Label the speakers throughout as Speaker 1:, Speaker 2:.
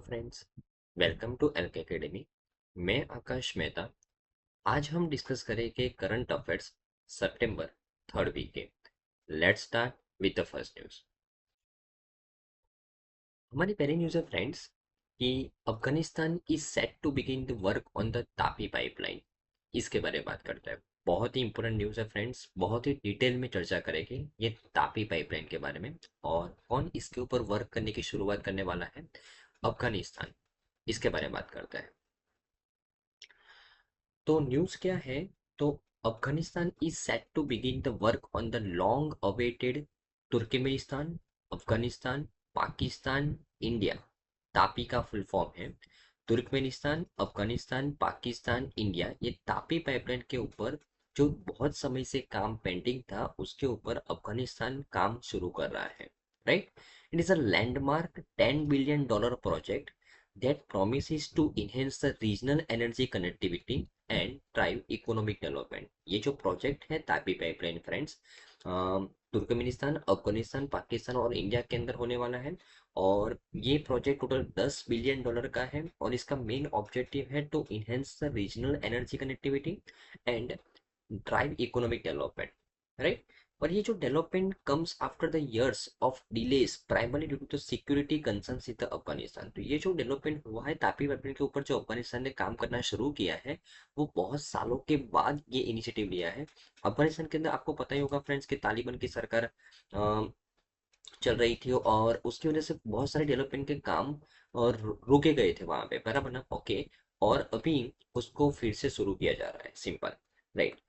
Speaker 1: Friends, welcome to LK academy. मैं आकाश मेहता। आज हम डिस्कस करेंगे करंट अफेयर्स सितंबर थर्ड वीक के। Let's start with the first news. हमारी पहली न्यूज है फ्रेंड्स कि Afghanistan is set to begin the work on the TAPI pipeline. इसके बारे में बात करते हैं। बहुत ही इंपॉर्टेंट न्यूज है फ्रेंड्स, बहुत ही डिटेल में चर्चा करेंगे ये तापी पाइपलाइन के बारे में और कौन इसके ऊपर वर्क करने की शुरुआत करने वाला है। अफगानिस्तान, इसके बारे में बात करते हैं। तो न्यूज़ क्या है? तो Afghanistan is set to begin the work on the long awaited Turkmenistan, Afghanistan, Pakistan, India. TAPI का फुल फॉर्म है तुर्कमेनिस्तान, अफगानिस्तान, पाकिस्तान, इंडिया। ये तापी पाइपलाइन के ऊपर जो बहुत समय से काम पेंडिंग था उसके ऊपर अफगानिस्तान काम शुरू कर रहा है, right. It is a landmark $10 billion project that promises to enhance the regional energy connectivity and drive economic development. ये जो प्रोजेक्ट है Tapi pipeline friends, Turkmenistan, Afghanistan, Pakistan और इंडिया के अंदर होने वाला है। और ये प्रोजेक्ट टोटल $10 बिलियन का है और इसका मेन ऑब्जेक्टिव है to enhance the regional energy connectivity and drive economic development, right. और ये जो development comes after the years of delays primarily due to the security concerns in the Afghanistan. तो ये जो डेवलपमेंट हुआ है तापी पाइपलाइन के ऊपर जो अफगानिस्तान ने काम करना शुरू किया है वो बहुत सालों के बाद ये इनिशिएटिव लिया है। अफगानिस्तान के अंदर आपको पता ही होगा फ्रेंड्स कि तालिबान की सरकार चल रही थी और उसकी वजह से बहुत सारे डेवलपमेंट के काम और रुके गए थे वहां पे, बराबर ना? ओके। और अभी उसको फिर से शुरू किया जा रहा है, सिंपल, राइट।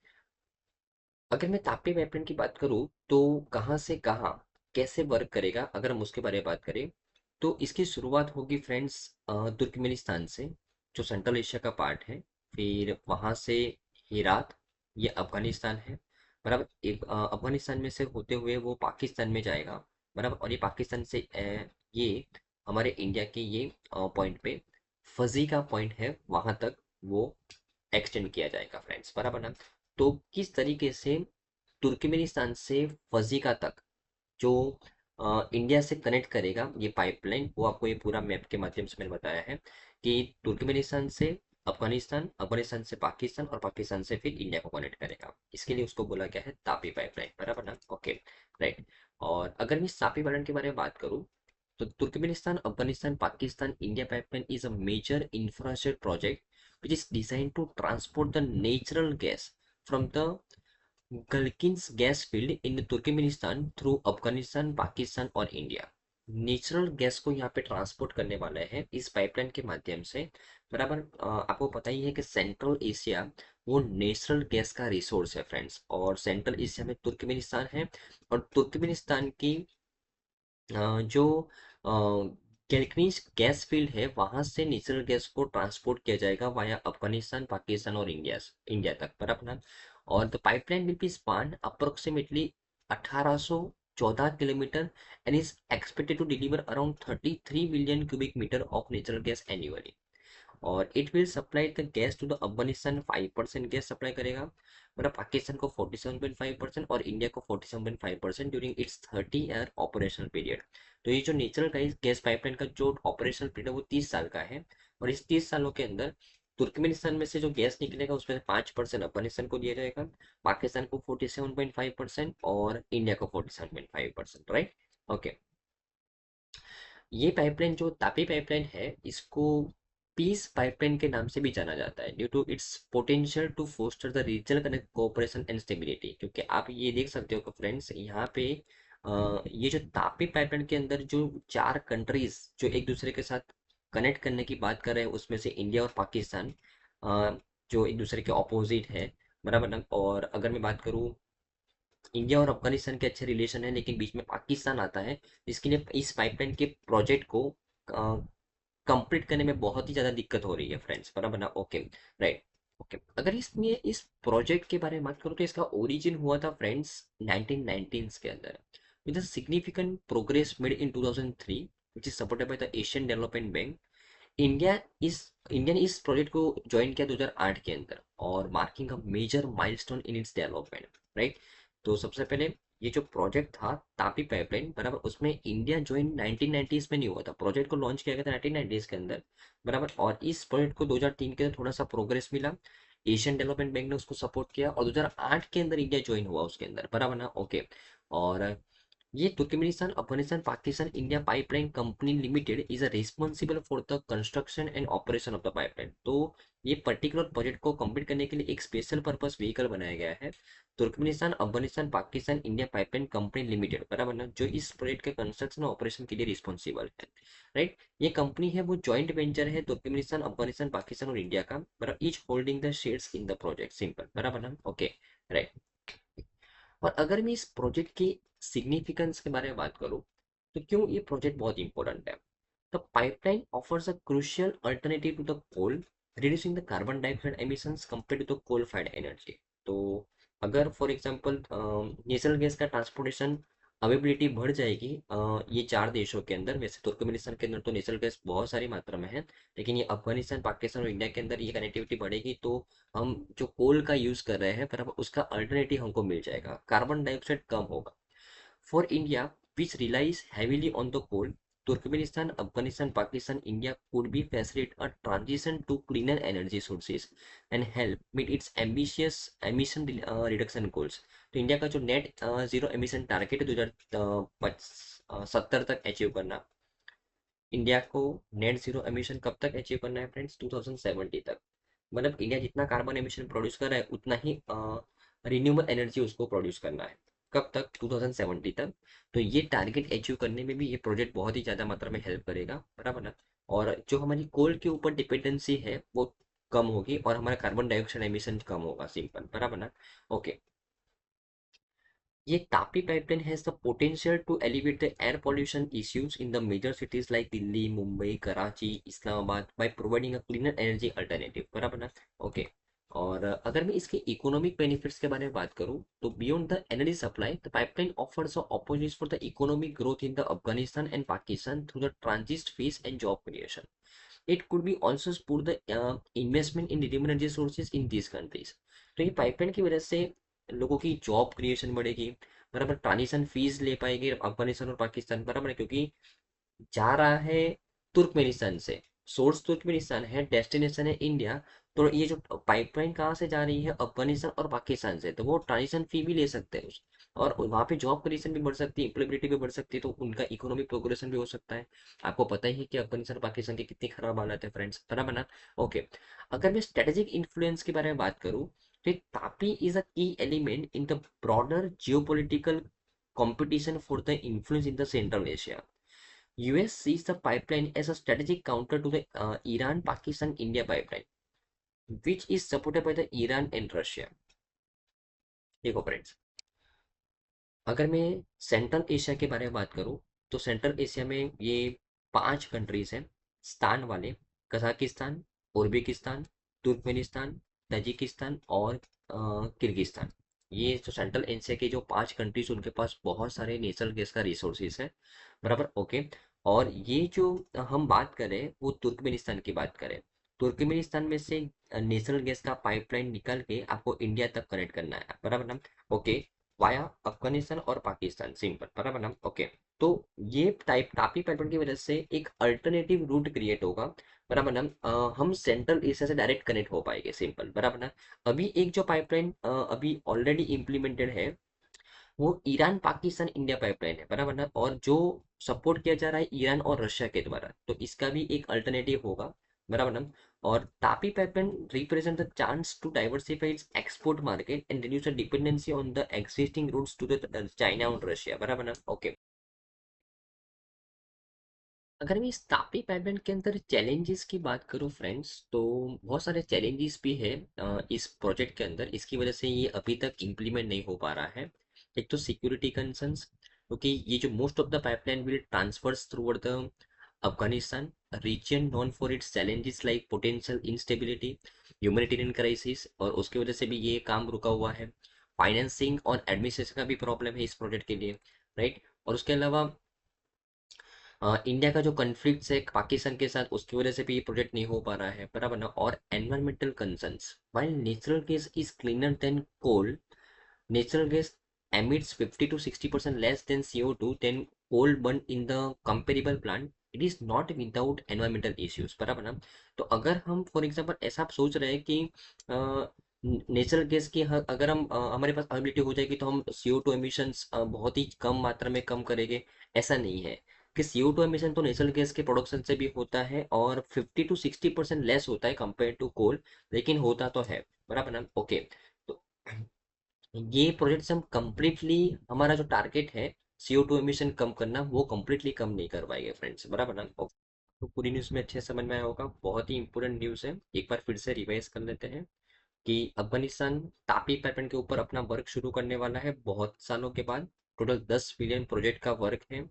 Speaker 1: अगर मैं तापी पाइपलाइन की बात करूँ तो कहाँ से कहाँ कैसे वर्क करेगा, अगर हम उसके बारे में बात करें तो इसकी शुरुआत होगी फ्रेंड्स तुर्कमेनिस्तान से, जो सेंट्रल एशिया का पार्ट है। फिर वहाँ से हेरात, ये अफगानिस्तान है, बराबर। एक अफगानिस्तान में से होते हुए वो पाकिस्तान में जाएगा, बराबर। और ये पाकिस्तान से ये हमारे इंडिया के ये पॉइंट पे फजी का पॉइंट है, वहां तक वो एक्सटेंड किया जाएगा फ्रेंड्स, बराबर ना? तो किस तरीके से तुर्कमेनिस्तान से फजीका तक जो इंडिया से कनेक्ट करेगा ये पाइपलाइन, वो आपको ये पूरा मैप के माध्यम से मैंने बताया है कि तुर्कमेनिस्तान से अफगानिस्तान, अफगानिस्तान से पाकिस्तान और पाकिस्तान से फिर इंडिया को कनेक्ट करेगा। इसके लिए उसको बोला गया है तापी पाइपलाइन, बराबर ना? Okay, right. और अगर मैं इस तापी पाइपलाइन के बारे में बात करूँ तो Turkmenistan, Afghanistan, Pakistan, India pipeline is a major infrastructure project which is designed to transport the natural gas from the Galkynysh gas field in Turkmenistan through Afghanistan, Pakistan और इंडिया। नेचुरल गैस को यहाँ पे ट्रांसपोर्ट करने वाला है इस पाइपलाइन के माध्यम से, बराबर। आपको पता ही है कि सेंट्रल एशिया वो नेचुरल गैस का रिसोर्स है फ्रेंड्स, और सेंट्रल एशिया में तुर्कमेनिस्तान है। और तुर्कमेनिस्तान की जो गैल्कनीज गैस फील्ड है वहां से नेचुरल गैस को ट्रांसपोर्ट किया जाएगा वाया अफगानिस्तान, पाकिस्तान और इंडिया तक, बराबर ना? और the pipeline will be span approximately 1814 kilometre and is expected to deliver around 33 billion cubic metre of natural gas annually. और it will supply the gas to the Afghanistan 5% gas supply करेगा, मतलब पाकिस्तान को 47.5% और इंडिया को 47.5% during its 30 year operational period. तो ये जो natural gas pipeline का जो ऑपरेशनल पीरियड है वो 30 साल का है। और इस 30 सालों के अंदर तुर्कमेनिस्तान में से जो गैस निकलेगा उसमें से 5% अफगानिस्तान को दिया जाएगा, पाकिस्तान को 47.5% और इंडिया को 47.5%, राइट। ओके। ये पाइपलाइन जो तापी पाइपलाइन है इसको पीस पाइपलाइन के नाम से भी जाना जाता है due to its potential to foster the regional connect cooperation and stability. क्योंकि आप ये देख सकते हो कि फ्रेंड्स यहाँ पे ये जो तापी पाइपलाइन के अंदर जो चार कंट्रीज जो एक दूसरे के साथ कनेक्ट करने की बात कर रहे हैं उसमें से इंडिया और पाकिस्तान जो एक दूसरे के ऑपोजिट है, बराबर ना? और अगर मैं बात करूँ, इंडिया और अफगानिस्तान के अच्छे रिलेशन है लेकिन बीच में पाकिस्तान आता है, इसके लिए इस पाइपलाइन के प्रोजेक्ट को कंप्लीट करने में बहुत ही ज़्यादा दिक्कत हो रही है फ्रेंड्स, बराबर ना? Okay, right. ओके, अगर इसमें इस प्रोजेक्ट के बारे में बात करूँ तो इसका ओरिजिन हुआ था फ्रेंड्स 1919 के अंदर with a significant progress made in 2003 which is supported by the Asian development bank. India इस इंडिया ने इस प्रोजेक्ट को ज्वाइन किया 2008 के अंदर और marking a major milestone in its development, right. तो सबसे पहले ये जो प्रोजेक्ट था तापी पाइपलाइन बराबर, उसमें इंडिया ज्वाइन 1990s में नहीं हुआ था, प्रोजेक्ट को लॉन्च किया गया था 1990s के अंदर बराबर। और इस प्रोजेक्ट को 2003 के अंदर थोड़ा सा प्रोग्रेस मिला, एशियन डेवलपमेंट बैंक ने उसको सपोर्ट किया, और 2008 के अंदर इंडिया ज्वाइन हुआ उसके अंदर बराबर ना। ओके। और ये Turkmenistan Afghanistan Pakistan India pipeline company limited is a responsible for the construction and operation of the pipeline. तो ये पर्टिकुलर प्रोजेक्ट को कंप्लीट करने के लिए एक स्पेशल पर्पस व्हीकल बनाया गया है, Turkmenistan Afghanistan Pakistan India pipeline company limited बराबर ना, जो इस प्रोजेक्ट के कंस्ट्रक्शन और ऑपरेशन के लिए रिस्पॉन्सिबल है। राइट। ये कंपनी है वो जॉइंट वेंचर है तुर्कमेनिस्तान अफगानिस्तान पाकिस्तान और इंडिया का बराबर, each holding the shares in the project, simple बराबर ना। ओके। राइट। और अगर मैं इस प्रोजेक्ट की सिग्निफिकेंस के बारे में बात करूं, तो क्यों ये प्रोजेक्ट बहुत इंपॉर्टेंट है। The pipeline offers a crucial alternative to the coal, reducing the carbon dioxide emissions compare to the coal fired energy. तो अगर फॉर एग्जांपल नेचुरल गैस का ट्रांसपोर्टेशन अवेबिलिटी बढ़ जाएगी ये चार देशों के अंदर, वैसे तुर्कमेनिस्तान के अंदर तो नेचुरल गैस बहुत सारी मात्रा में है, लेकिन ये अफगानिस्तान पाकिस्तान और इंडिया के अंदर ये कनेक्टिविटी बढ़ेगी, तो हम जो कोल का यूज कर रहे हैं पर उसका अल्टरनेटिव हमको मिल जाएगा, कार्बन डाइऑक्साइड कम होगा। For India which relies heavily on the coal, Turkmenistan, Afghanistan, Pakistan, India could be facilitate a transition to cleaner energy sources and help meet its ambitious emission reduction goals। तो India का जो net zero emission target है 2070 तक achieve करना, India को net zero emission कब तक achieve करना है फ्रेंड्स, 2070 तक। मतलब इंडिया जितना कार्बन एमिशन प्रोड्यूस कर रहा है उतना ही रिन्यूएबल एनर्जी उसको प्रोड्यूस करना है, कब तक, 2070 तक। तो ये टारगेट अचीव करने में भी ये प्रोजेक्ट बहुत ही ज़्यादा मात्रा में हेल्प करेगा बराबर ना। और जो हमारी कोल के ऊपर डिपेंडेंसी है वो कम होगी और हमारा कार्बन डाइऑक्साइड एमिशन कम होगा, सिंपल बराबर ना। ओके। ये TAPI pipeline has the potential to elevate the air pollution issues in the major cities like Delhi Mumbai Karachi Islamabad by providing a cleaner energy alternative बराबर ना। ओके। और अगर मैं इसके इकोनॉमिक बेनिफिट्स के बारे में बात करूं, तो beyond the energy supply the pipeline offers opportunities for the economic growth in the Afghanistan and Pakistan through the transit phase and job creation. It could be also support the investment in renewable energy sources in these countries. तो ये pipeline की वजह से लोगों की job creation बढ़ेगी बराबर, transition fees ले पाएंगे अफगानिस्तान और पाकिस्तान बराबर, क्योंकि जा रहा है तुर्कमेनिस्तान से, सोर्स तुर्कमेनिस्तान है, डेस्टिनेशन है इंडिया। तो ये जो पाइपलाइन कहाँ से जा रही है, अफगानिस्तान और पाकिस्तान से, तो वो ट्रांजिशन फी भी ले सकते हैं और वहाँ पे जॉब क्रिएशन भी बढ़ सकती है, एम्प्लॉयबिलिटी भी बढ़ सकती है, तो उनका इकोनॉमिक प्रोग्रेशन भी हो सकता है। आपको पता ही है कि अफगानिस्तान और पाकिस्तान की कितनी खराब हालत है फ्रेंड्स बराबर ना। ओके। अगर मैं स्ट्रेटेजिक इन्फ्लुएंस के बारे में बात करूँ, तो तापी इज अ की element in the broader geopolitical competition for the influence in the Central Asia. US sees the pipeline as a strategic counter to the Iran-Pakistan-India pipeline, which is supported by the Iran and Russia. देखो friends, अगर मैं central Asia के बारे में बात करूं, तो central Asia में ये पांच कंट्रीज हैं स्थान वाले, कजाकिस्तान, उज्बेकिस्तान, तुर्कमेनिस्तान, तजिकिस्तान और किर्गिस्तान। ये जो सेंट्रल एशिया के जो पांच कंट्रीज, उनके पास बहुत सारे नेचुरल गैस का रिसोर्सेज है बराबर। ओके। और ये जो हम बात करें वो तुर्कमेनिस्तान की बात करें, तुर्कमेनिस्तान में से नेचुरल गैस का पाइपलाइन निकाल के आपको इंडिया तक कनेक्ट करना है बराबर ना। ओके। वाया अफगानिस्तान और पाकिस्तान, सिंपल बराबर ना। ओके। तो ये टाइप तापी पैटर्न की वजह से एक अल्टरनेटिव रूट क्रिएट होगा बराबर ना। हम सेंट्रल एशिया से डायरेक्ट कनेक्ट हो पाएंगे, सिंपल बराबर ना। अभी एक जो पाइपलाइन अभी ऑलरेडी इम्प्लीमेंटेड है वो ईरान पाकिस्तान इंडिया पाइपलाइन है बराबर ना, और जो सपोर्ट किया जा रहा है ईरान और रशिया के द्वारा, तो इसका भी एक अल्टरनेटिव होगा बराबर ना। और TAPI pipeline represent the chance to diversify its export market and reduce the dependency on the existing routes to the China और रशिया बराबर ना। ओके। अगर मैं इस तापी पाइपलाइन के अंदर चैलेंजेस की बात करूं फ्रेंड्स, तो बहुत सारे चैलेंजेस भी है इस प्रोजेक्ट के अंदर, इसकी वजह से ये अभी तक इम्प्लीमेंट नहीं हो पा रहा है। एक तो सिक्योरिटी कंसर्न्स, क्योंकि ये जो most of the pipeline will transfers through the Afghanistan region known for its challenges like potential instability, humanitarian crisis, और उसकी वजह से भी ये काम रुका हुआ है। फाइनेंसिंग और एडमिनिस्ट्रेशन का भी प्रॉब्लम है इस प्रोजेक्ट के लिए, राइट। और उसके अलावा इंडिया का जो कन्फ्लिक्ट है पाकिस्तान के साथ, उसकी वजह से भी ये प्रोजेक्ट नहीं हो पा रहा है बराबर ना। और environmental concerns, while natural gas is cleaner than coal, natural gas emits 50 to 60% less than CO2 than coal burned in the comparable plant, it is not without environmental issues, बराबर ना। तो अगर हम फॉर एग्जांपल ऐसा आप सोच रहे हैं कि नेचुरल गैस की अगर हम हमारे पास अवेलेबिलिटी हो जाएगी तो हम CO2 एमिशंस बहुत ही कम मात्रा में कम करेंगे, ऐसा नहीं है। कि CO2 एमिशन तो नेचुरल गैस के प्रोडक्शन से भी होता है और 50 to 60% लेस होता है कंपेयर टू कोल, लेकिन होता तो है, बराबर ना। ओके, तो ये प्रोजेक्ट से हम कंप्लीटली हमारा जो टारगेट है CO2 एमिशन कम करना, वो कंप्लीटली कम नहीं कर पाएंगे फ्रेंड्स, बराबर ना। तो पूरी न्यूज़ में अच्छे से समझ में आया होगा, बहुत ही इंपॉर्टेंट न्यूज़ है। एक बार फिर से रिवाइज कर लेते हैं कि अफगानिस्तान तापी पाइपलाइन के ऊपर अपना वर्क शुरू करने वाला है बहुत सालों के बाद। टोटल 10 बिलियन प्रोजेक्ट का वर्क है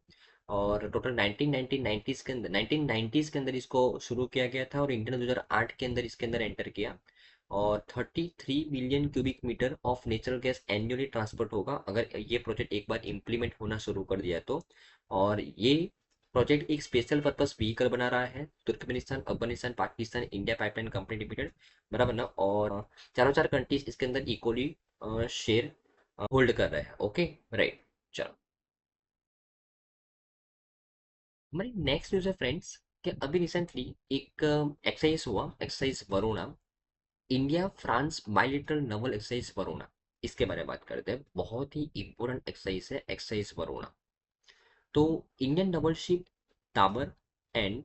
Speaker 1: और टोटल 1990s के अंदर 1990s के अंदर इसको शुरू किया गया था और इंडिया ने 2008 के अंदर इसके अंदर एंटर किया। और 33 billion cubic metre of natural gas annually transport होगा अगर ये प्रोजेक्ट एक बार इम्प्लीमेंट होना शुरू कर दिया तो। और ये प्रोजेक्ट एक स्पेशल पर्पस व्हीकल बना रहा है Turkmenistan, Afghanistan, Pakistan, India pipeline company limited, बराबर ना। और चारों चार कंट्रीज इसके अंदर इक्वली शेयर होल्ड कर रहे हैं। Okay, right. चलो, हमारी नेक्स्ट न्यूज़ है फ्रेंड्स कि अभी रिसेंटली एक एक्सरसाइज हुआ, exercise Varuna, India France बायलिटरल Naval exercise Varuna. इसके बारे में बात करते हैं, बहुत ही इंपॉर्टेंट एक्सरसाइज है एक्सरसाइज वरुणा। तो Indian double ship Tabar and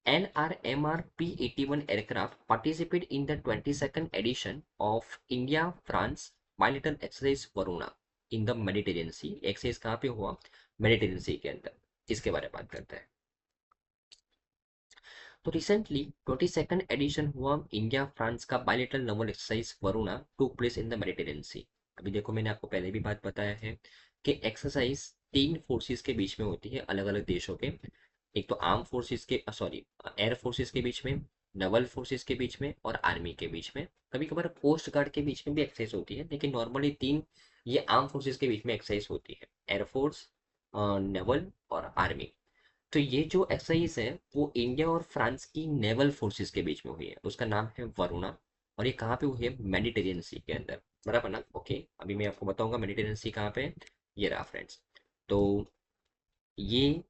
Speaker 1: NRMR P-81 aircraft participate in the 22nd edition of India France bilateral exercise Varuna in the Mediterranean Sea। Exercise कहाँ पे हुआ? मेडिटेरियन सी के अंदर। इसके बारे में बात करते हैं। तो रिसेंटली 22nd एडिशन हुआ इंडिया फ्रांस का bilateral naval exercise Varuna took place in the Mediterranean sea. अभी देखो, मैंने आपको पहले भी बात बताया है कि एक्सरसाइज तीन फोर्सेस के बीच में होती है अलग अलग देशों के। एक तो आर्म फोर्सेस के सॉरी एयर फोर्सेस के बीच में, नवल फोर्सेस के बीच में और आर्मी के बीच में। कभी कभार कोस्ट गार्ड के बीच में भी एक्सरसाइज होती है, लेकिन नॉर्मली तीन ये आर्म फोर्सेस के बीच में एक्सरसाइज होती है, एयरफोर्स, नेवल और आर्मी। तो ये जो एक्सरसाइज है वो इंडिया और फ्रांस की नेवल फोर्सेस के बीच में हुई है, उसका नाम है वरुणा। और ये कहाँ पे हुई है? मेडिटेरियन सी के अंदर, बराबर ना। ओके, अभी मैं आपको बताऊंगा मेडिटेरियन सी कहाँ पे है। ये रहा फ्रेंड्स। तो ये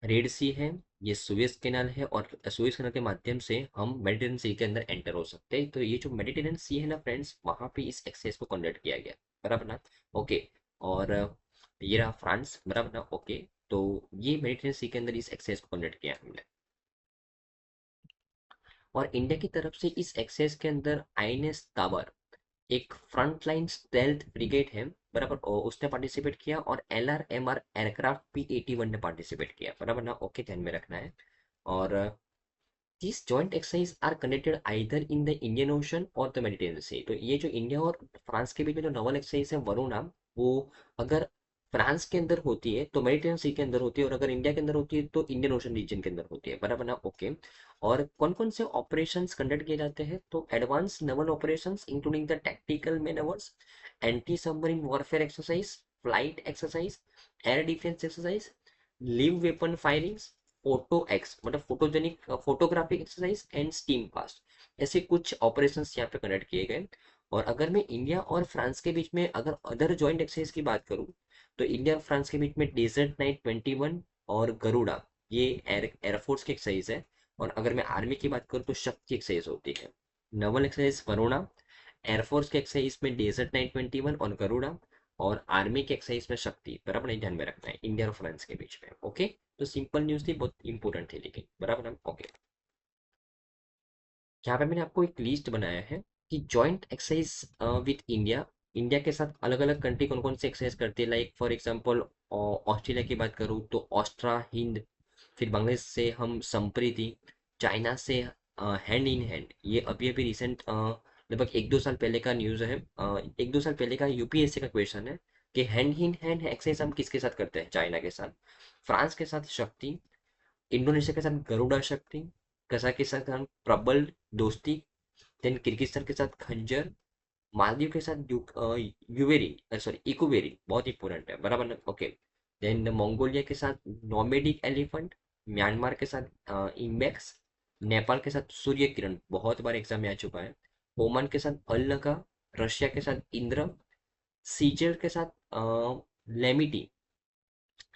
Speaker 1: रेड सी है, ये सुएज कैनाल है और सुएज कैनाल के माध्यम से हम मेडिटेरियन सी के अंदर एंटर हो सकते हैं। तो ये जो मेडिटेरियन सी है ना फ्रेंड्स, वहां पे इस एक्सरसाइज को कंडक्ट किया गया, बराबर ना। ओके, और ये रहा फ्रांस, बराबर ना। ओके, तो ये मेडिटेरियन सी के अंदर इस एक्सरसाइज को कंडक्ट किया हमने। और इंडिया की तरफ से इस एक्सरसाइज के अंदर INS ताबर एक फ्रंट लाइन स्टेल्थ ब्रिगेड है, बराबर, और उसने पार्टिसिपेट किया। और LRMR एयरक्राफ्ट P-81 ने पार्टिसिपेट किया, बराबर ना। ओके, ध्यान में रखना है। और these joint exercise are conducted either in the Indian Ocean और द मेडिटेरियन सी। तो ये जो इंडिया और फ्रांस के बीच में जो नवल एक्सरसाइज है वरुणा, वो अगर फ्रांस के अंदर होती है तो मेडिटेरियन सी के अंदर होती है, और अगर इंडिया के अंदर होती है तो इंडियन ओशन रीजन के अंदर होती है, बराबर ना। ओके, और कौन कौन से ऑपरेशंस कंडक्ट किए जाते हैं? तो advance naval operations including the tactical manoeuvres, anti submarine warfare exercise, flight exercise, air defence exercise, live weapon firings, photo ex मतलब photogenic photographic exercise and steam cast, ऐसे कुछ ऑपरेशंस यहाँ पे कंडक्ट किए गए। और अगर मैं इंडिया और फ्रांस के बीच में अगर अदर जॉइंट एक्सरसाइज की बात करूँ, तो इंडिया और फ्रांस के बीच में डेजर्ट नाइट 21 और गरुड़ा, ये एयरफोर्स की एक्सरसाइज है। और अगर मैं आर्मी की बात करूँ तो शक्ति एक्सरसाइज होती है। नवल एक्सरसाइज वरुणा, एयरफोर्स के एक्सरसाइज में डेजर्ट नाइट 21 और गरुड़ा, और आर्मी के एक्सरसाइज में शक्ति, बराबर नहीं, ध्यान में रखना है इंडिया और फ्रांस के बीच में। ओके, तो सिंपल न्यूज थी, बहुत इंपॉर्टेंट थी लेकिन, बराबर ना। ओके, यहाँ पे मैंने आपको एक लिस्ट बनाया है कि joint exercise with India, India के साथ अलग अलग कंट्री कौन कौन से एक्सरसाइज करती है। लाइक फॉर एग्जांपल ऑस्ट्रेलिया की बात करूँ तो ऑस्ट्रा हिंद, फिर बांग्लादेश से हम संप्रीति, चाइना से हैंड इन हैंड। ये अभी अभी रिसेंट लगभग एक दो साल पहले का न्यूज़ है, एक दो साल पहले का UPSC का क्वेश्चन है कि हैंड इन हैंड एक्सरसाइज हम किसके साथ करते हैं? चाइना के साथ, फ्रांस के साथ शक्ति, इंडोनेशिया के साथ गरुड़ा शक्ति, कजाकिस्तान प्रबल दोस्ती, देन किर्गिस्तान के साथ खंजर, मालदीव के साथ युवेरी सॉरी इकुवेरी, बहुत इंपॉर्टेंट है, बराबर ना। ओके, देन मंगोलिया के साथ नोमेडिक एलिफेंट, म्यांमार के साथ इम्बेक्स, नेपाल के साथ सूर्य किरण, बहुत बार एग्जाम में आ चुका है, ओमान के साथ अल नगा, रशिया के साथ इंद्र, सीजर के साथ लेमिटी,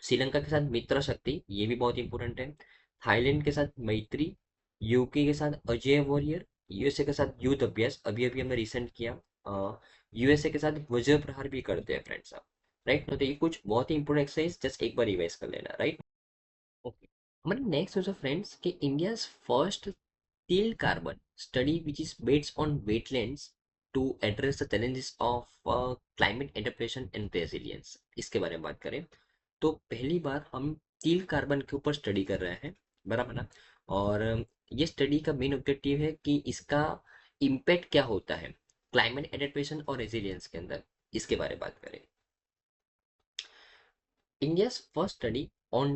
Speaker 1: श्रीलंका के साथ मित्र शक्ति, ये भी बहुत इंपॉर्टेंट है। थाईलैंड के साथ मैत्री, यूके के साथ अजय वॉरियर, यूएसए के साथ युद्ध अभ्यास, अभी अभी हमने रिसेंट किया। यूएसए के साथ वज्र प्रहार भी करते हैं फ्रेंड्स आप, राइट। तो ये कुछ बहुत ही इंपॉर्टेंट एक्सरसाइज, जस्ट एक बार रिवाइज कर लेना, राइट। ओके, हमारा नेक्स्ट है फ्रेंड्स कि India's first steel carbon study which is based on wetlands to address the challenges of climate adaptation and resilience, इसके बारे में बात करें तो पहली बार हम स्टील कार्बन के ऊपर स्टडी कर रहे हैं, बराबर ना। और ये स्टडी का मेन ऑब्जेक्टिव है कि इसका इम्पैक्ट क्या होता है क्लाइमेट एडेप्टेशन और रेजिलियंस के अंदर, इसके बारे में बात करें। India's first study on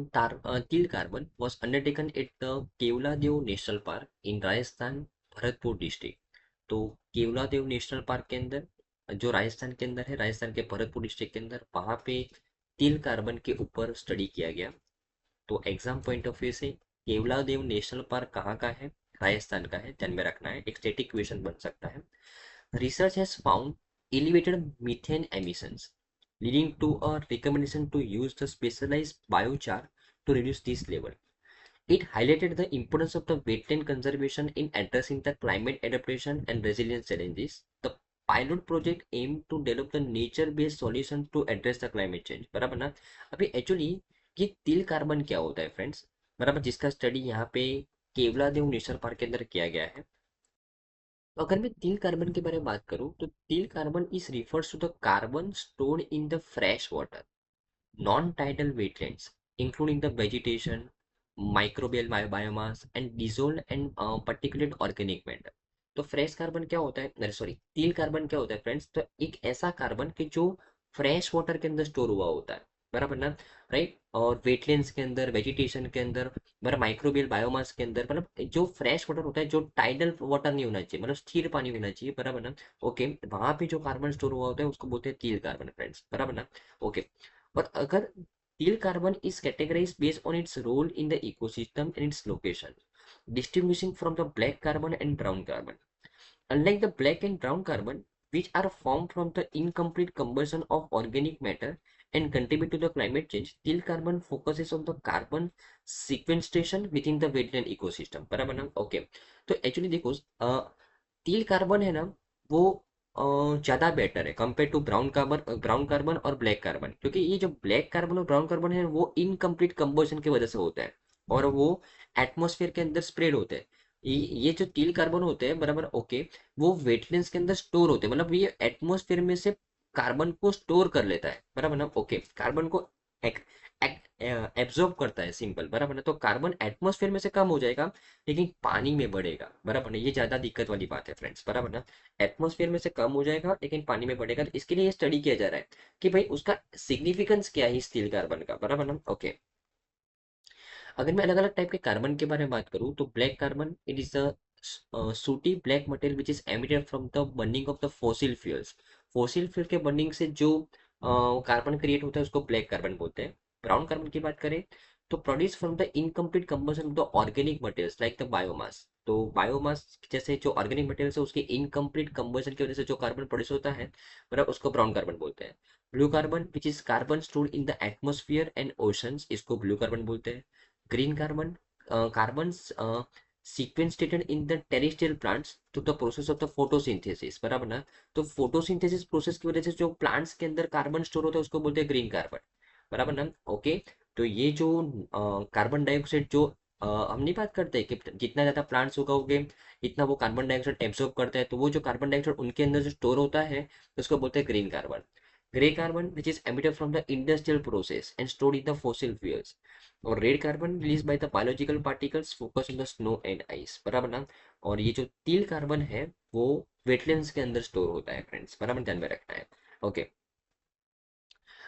Speaker 1: steel carbon was undertaken at the Keoladeo national park in Rajasthan, Bharatpur district. तो केवलादेव नेशनल पार्क के अंदर, जो राजस्थान के अंदर है, राजस्थान के भरतपुर डिस्ट्रिक्ट के अंदर, वहां पे स्टील कार्बन के ऊपर स्टडी किया गया। तो एग्जाम पॉइंट ऑफ व्यू से केवलादेव नेशनल पार्क कहाँ का है, राजस्थान का है, ध्यान में रखना है, एक स्टैटिक क्वेश्चन बन सकता है। Research has found elevated methane emissions, leading to a recommendation to use the specialized biochar to reduce this level. It highlighted the importance of the wetland conservation in addressing the climate adaptation and resilience challenges. The pilot project aimed to develop the nature-based solution to address the climate change. बराबर ना। अभी actually ये तिल carbon क्या होता है friends, बराबर, जिसका स्टडी यहाँ पे केवलादेव नेशनल पार्क के अंदर किया गया है। तो अगर मैं तिल कार्बन के बारे में बात करूं तो teal carbon is refers to the carbon stored in the fresh water non tidal wetlands including the vegetation, microbial biomass and dissolve and particulate organic matter. तो फ्रेश कार्बन क्या होता है, अरे सॉरी, तिल कार्बन क्या होता है फ्रेंड्स, तो एक ऐसा कार्बन कि जो फ्रेश वाटर के अंदर स्टोर हुआ होता है, बराबर ना, राइट। और वेटलैंड्स के अंदर, वेजिटेशन के अंदर, मतलब माइक्रोबियल बायोमास के अंदर, मतलब जो फ्रेश वाटर होता है, जो टाइडल वाटर नहीं होना चाहिए, मतलब स्थिर पानी होना चाहिए, बराबर ना। ओके, वहां पे जो कार्बन स्टोर हुआ होता है उसको बोलते हैं तिल कार्बन फ्रेंड्स, बराबर ना। ओके, और अगर तिल carbon is categorized based on its role in the ecosystem and its location, distinguishing from the black carbon and brown carbon. Unlike the black and brown carbon, which are formed from the incomplete combustion of organic matter and contribute to the climate change, till carbon focuses on the carbon sequestration within the wetland ecosystem. बराबर ना। Okay, तो actually देखो तिल carbon है ना, वो ज़्यादा better है कंपेयर टू ब्राउन कार्बन और ब्लैक कार्बन, क्योंकि ये जो ब्लैक कार्बन और ब्राउन कार्बन है वो इनकम्प्लीट कंबशन की वजह से होता है और वो एटमॉस्फेयर के अंदर स्प्रेड होते हैं। ये जो तिल कार्बन होते हैं, बराबर, ओके, वो वेटलैंड्स के अंदर स्टोर होते हैं, मतलब ये एटमॉस्फेयर में से कार्बन को स्टोर कर लेता है, बराबर ना। ओके, कार्बन को एब्जॉर्ब करता है, सिंपल, बराबर ना। तो कार्बन एटमॉस्फेयर में से कम हो जाएगा लेकिन पानी में बढ़ेगा, बराबर ना। ये ज्यादा दिक्कत वाली बात है फ्रेंड्स, बराबर ना। एटमॉस्फेयर में से कम हो जाएगा लेकिन पानी में बढ़ेगा, तो इसके लिए ये स्टडी किया जा रहा है कि भाई उसका सिग्निफिकेंस क्या है स्टील कार्बन का, बराबर ना। ओके, अगर मैं अलग अलग टाइप के कार्बन के बारे में बात करूँ तो black carbon, it is the सूटी black material which is emitted from the burning of the fossil fuels. Fossil fuel के बर्निंग से जो कार्बन क्रिएट होता है उसको ब्लैक कार्बन बोलते हैं। ब्राउन कार्बन की बात करें तो produce from the incomplete combustion of the organic materials like the biomass. तो बायोमास जैसे जो ऑर्गेनिक मटेरियल्स है उसके इनकम्प्लीट कंबशन की वजह से जो कार्बन प्रोड्यूस होता है, मतलब उसको ब्राउन कार्बन बोलते हैं। Blue carbon which is carbon stored in the atmosphere and oceans, इसको ब्लू कार्बन बोलते हैं। Green carbon, carbons sequestrated in the terrestrial plants to the process of the photosynthesis, बराबर ना। तो फोटोसिंथेसिस प्रोसेस की वजह से जो प्लांट्स के अंदर कार्बन स्टोर होता है उसको बोलते हैं ग्रीन कार्बन, बराबर ना। ओके, तो ये जो कार्बन डाइऑक्साइड जो हम नहीं बात करते कि जितना ज्यादा प्लांट्स उगाओगे इतना वो कार्बन डाइऑक्साइड एब्जॉर्ब करता है, तो वो जो कार्बन डाइऑक्साइड उनके अंदर जो स्टोर होता है उसको बोलते हैं green carbon. Grey carbon which is emitted from the industrial process and stored in the fossil fuels, और red carbon release by the biological particles focus on the snow and ice, बराबर ना। और ये जो तिल कार्बन है वो wetlands के अंदर स्टोर होता है फ्रेंड्स, बराबर, ध्यान में रखना है। ओके,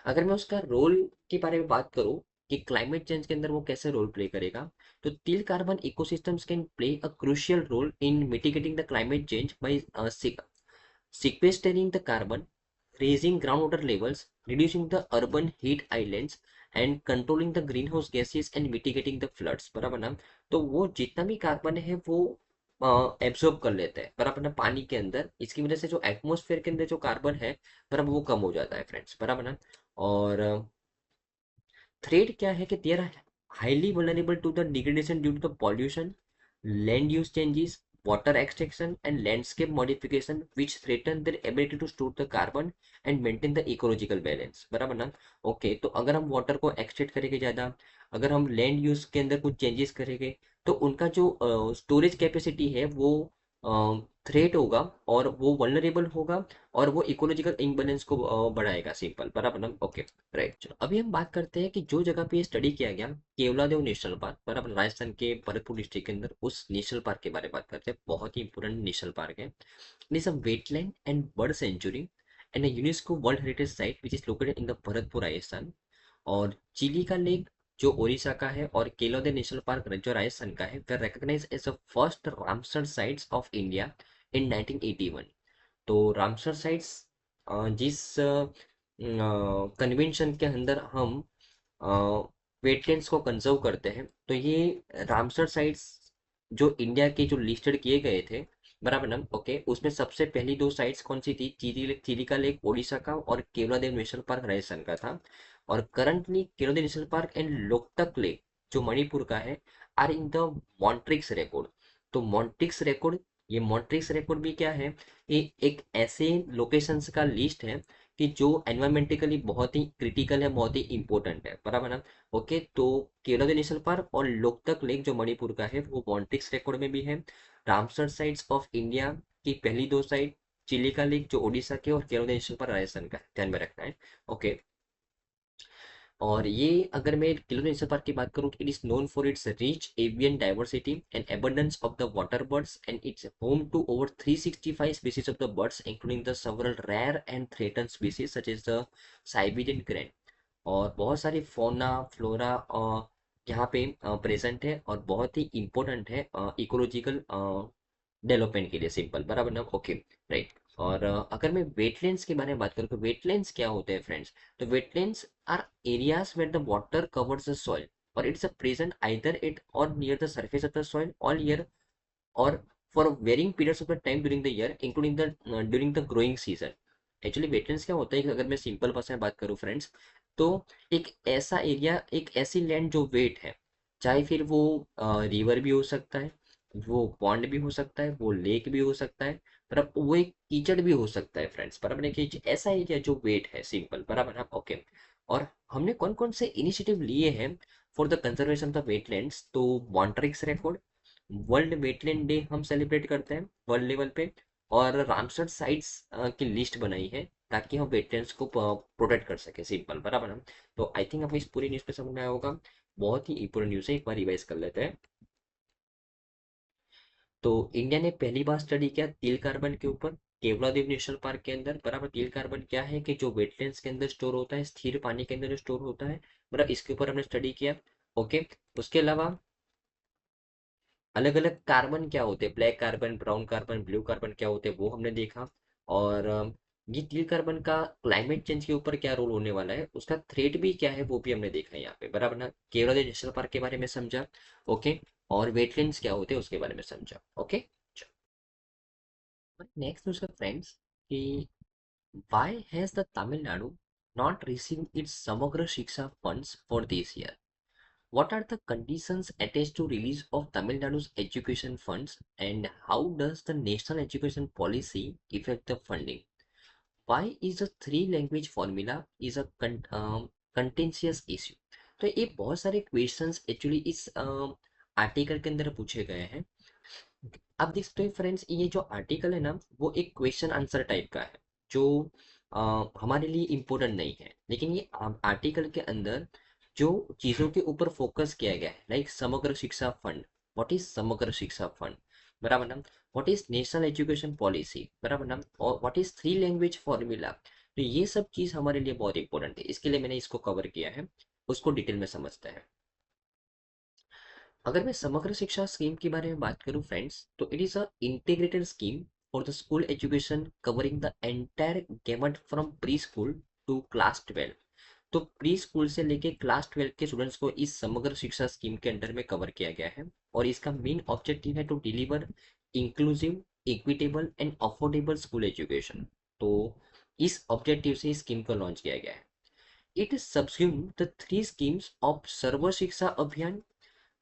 Speaker 1: अगर मैं उसका रोल के बारे में बात करूं कि क्लाइमेट चेंज के अंदर वो कैसे रोल प्ले करेगा, तो teal carbon ecosystems can play a crucial role in mitigating the climate change by sequestering the carbon, raising groundwater levels, reducing the urban heat islands and controlling the greenhouse gases and mitigating the floods, बराबर ना। तो वो जितना भी carbon है वो absorb कर लेते हैं बराबर ना पानी के अंदर। इसकी वजह से जो एटमॉस्फेयर के अंदर जो कार्बन है बराबर वो कम हो जाता है फ्रेंड्स, बराबर ना। और थ्रेड क्या है कि they are highly vulnerable to the degradation due to the pollution, land use changes, water extraction and landscape modification which threaten their ability to store the carbon and maintain the ecological balance, बराबर ना। Okay, तो अगर हम water को extract करेंगे ज़्यादा, अगर हम लैंड यूज के अंदर कुछ चेंजेस करेंगे, तो उनका जो स्टोरेज कैपेसिटी है वो थ्रेट होगा और वो वल्नरेबल होगा और वो इकोलॉजिकल इम्बैलेंस को बढ़ाएगा, सिंपल, बराबर ना। Okay, right. चलो अभी हम बात करते हैं कि जो जगह पे ये स्टडी किया गया, केवलादेव नेशनल पार्क, बराबर, राजस्थान के भरतपुर डिस्ट्रिक्ट के अंदर, उस नेशनल पार्क के बारे में बात करते हैं। बहुत ही इंपॉर्टेंट नेशनल पार्क है। It is a wetland and bird sanctuary and a UNESCO world heritage site which is located in the Bharatpur Rajasthan. और चिली का लेक जो ओडिशा का है और केलोदे नेशनल पार्क जो राजस्थान का है, वे recognise as the first Ramsar sites of India in 1981। तो रामसर साइट्स जिस कन्वेंशन के अंदर हम वेटलैंड्स को कंजर्व करते हैं, तो ये रामसर साइट्स जो इंडिया के जो लिस्टेड किए गए थे, बराबर ना। ओके, उसमें सबसे पहली दो साइट्स कौन सी थी? चिलिका लेक ओडिशा का और केवलादेव नेशनल पार्क राजस्थान का था। और currently Keoladeo national park and Loktak lake जो मणिपुर का है are in the Montreux record. तो मॉन्ट्रिक्स रिकॉर्ड, ये मॉन्ट्रिक्स रिकॉर्ड भी क्या है? ये एक ऐसे लोकेशंस का लिस्ट है कि जो एनवायरमेंटिकली बहुत ही क्रिटिकल है, बहुत ही इंपॉर्टेंट है, बराबर ना। ओके, तो केवलादेव नेशनल पार्क और लोकतक लेक जो मणिपुर का है वो मॉन्ट्रिक्स रिकॉर्ड में भी है। रामसर साइट्स ऑफ इंडिया की पहली दो साइट, चिलिका लेक जो ओडिशा के और केवलादेव नेशनल पार्क राजस्थान का है, ध्यान में रखना है। ओके, और ये अगर मैं किलो नेशनल पार्क की बात करूँ, it is known for its rich avian diversity and abundance of the water birds and its home to over 365 species of the birds including the several rare and threatened species such as the Siberian crane। और बहुत सारी फोना flora यहाँ पे present है और बहुत ही important है इकोलॉजिकल डेवलपमेंट के लिए, सिंपल, बराबर ना। Okay, right. और अगर मैं वेटलैंड्स के बारे में बात करूँ तो वेटलैंड्स क्या होते हैं फ्रेंड्स? तो wetlands are areas where the water covers the soil or it's a present either it or near the surface of the soil all year or for varying periods of the time during the year including the during the growing season. Actually wetlands क्या होता है कि अगर मैं simple भाषा में बात करूँ फ्रेंड्स, तो एक ऐसा एरिया, एक ऐसी लैंड जो वेट है, चाहे फिर वो रिवर भी हो सकता है, वो पॉन्ड भी हो सकता है, वो लेक भी हो सकता है, पर अब वो एक कीचड़ भी हो सकता है फ्रेंड्स, बराबर है कि ऐसा एरिया जो वेट है, सिंपल, बराबर है। ओके, और हमने कौन कौन से इनिशिएटिव लिए हैं for the conservation of the wetlands? तो Montreux record, world wetland day हम सेलिब्रेट करते हैं वर्ल्ड लेवल पे, और रामसर साइट्स की लिस्ट बनाई है ताकि हम वेटलैंड्स को प्रोटेक्ट कर सके, सिंपल, बराबर है। तो आई थिंक आपको इस पूरी न्यूज़ पे समझ में आया होगा। बहुत ही इंपॉर्टेंट न्यूज़ है, एक बार रिवाइज कर लेते हैं। तो इंडिया ने पहली बार स्टडी किया तिल कार्बन के ऊपर केवलादेव नेशनल पार्क के अंदर, बराबर। तिल कार्बन क्या है कि जो वेटलैंड्स के अंदर स्टोर होता है, स्थिर पानी के अंदर जो स्टोर होता है, बराबर, इसके ऊपर हमने स्टडी किया। ओके, उसके अलावा अलग अलग कार्बन क्या होते हैं, black carbon, brown carbon, blue carbon क्या होते हैं, वो हमने देखा। और ये तिल कार्बन का क्लाइमेट चेंज के ऊपर क्या रोल होने वाला है, उसका थ्रेट भी क्या है, वो भी हमने देखा यहाँ पे, बराबर ना। केवलादेव नेशनल पार्क के बारे में समझा। ओके, और वेटलैंड्स क्या होते हैं उसके बारे में समझा। ओके, नेक्स्ट न्यूज़ है फ्रेंड्स कि why has the Tamil Nadu not received its Samagra Shiksha funds for this year? What are the conditions attached to release of Tamil Nadu's education funds and how does the national education policy affect the funding? Why is the three language formula is a contentious issue? तो ये बहुत सारे questions actually इस article के अंदर पूछे गए हैं। आप देख सकते हो फ्रेंड्स, ये जो आर्टिकल है ना, वो एक क्वेश्चन आंसर टाइप का है जो हमारे लिए इम्पोर्टेंट नहीं है, लेकिन ये आर्टिकल के अंदर जो चीज़ों के ऊपर फोकस किया गया है, लाइक समग्र शिक्षा फंड, व्हाट इज समग्र शिक्षा फंड, बराबर ना, what is national education policy, बराबर ना, और what is three language formula. तो ये सब चीज़ हमारे लिए बहुत इंपॉर्टेंट है, इसके लिए मैंने इसको कवर किया है, उसको डिटेल में समझते हैं। अगर मैं समग्र शिक्षा स्कीम के बारे में बात करूं फ्रेंड्स, तो it is a integrated scheme for the school education covering the entire gamut from pre school to class 12। तो प्री स्कूल से लेके क्लास 12 के स्टूडेंट्स को इस समग्र शिक्षा स्कीम के अंडर में कवर किया गया है और इसका मेन ऑब्जेक्टिव है to deliver inclusive, equitable and affordable school education. तो इस ऑब्जेक्टिव से स्कीम को लॉन्च किया गया है। It subsume the three schemes of Sarva Shiksha Abhiyan,